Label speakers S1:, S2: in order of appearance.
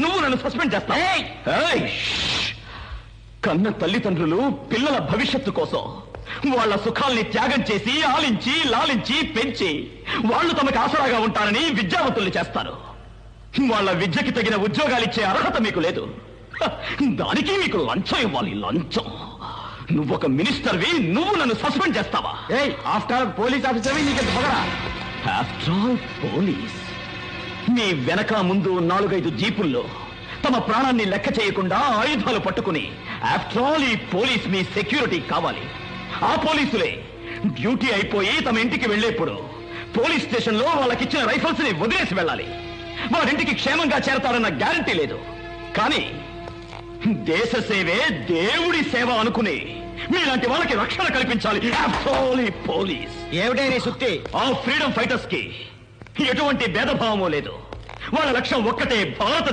S1: నువ్వు నన్ను సస్పెండ్ చేస్తావు. కన్న తల్లిదండ్రులు పిల్లల భవిష్యత్తు కోసం వాళ్ళ సుఖాల్ని త్యాగం చేసి ఆలించి లాలించి పెంచి వాళ్ళు తమకు ఆసరాగా ఉంటారని విద్యావంతుల్ని చేస్తారు. వాళ్ళ విద్యకి తగిన ఉద్యోగాలిచ్చే అర్హత మీకు లేదు. దానికి మీకు లంచం ఇవ్వాలి, లంచం. నువ్వొక మినిస్టర్వి, నువ్వు నన్ను సస్పెండ్ చేస్తావా?
S2: ఆఫ్టర్ ఆల్ పోలీస్ ఆఫీసర్వి, నీకు పొగరా?
S1: After all police. మీ వెనక ముందు 4-5 జీపుల్లో తమ ప్రాణాన్ని లెక్క చేయకుండా ఆయుధాలు పట్టుకుని ఆఫ్టర్ ఆల్ ఈ పోలీస్ మీ సెక్యూరిటీ కావాలి. ఆ పోలీసులే డ్యూటీ అయిపోయి తమ ఇంటికి వెళ్లేప్పుడు పోలీస్ స్టేషన్ లో వాళ్ళకిచ్చిన రైఫల్స్ ని వదిలేసి వెళ్ళాలి. వారింటికి క్షేమంగా చేరతారన్న గ్యారంటీ లేదు. కానీ దేశ సేవే దేవుడి సేవ అనుకుని మీలాంటి వాళ్ళకి రక్షణ కల్పించాలి. పోలీస్
S2: ఏమిటే నీ సుత్తి?
S1: ఆ ఫ్రీడమ్ ఫైటర్స్ కి ఎటువంటి భేదభావమూ లేదు. వాళ్ళ లక్ష్యం ఒక్కటే, భారతదేశం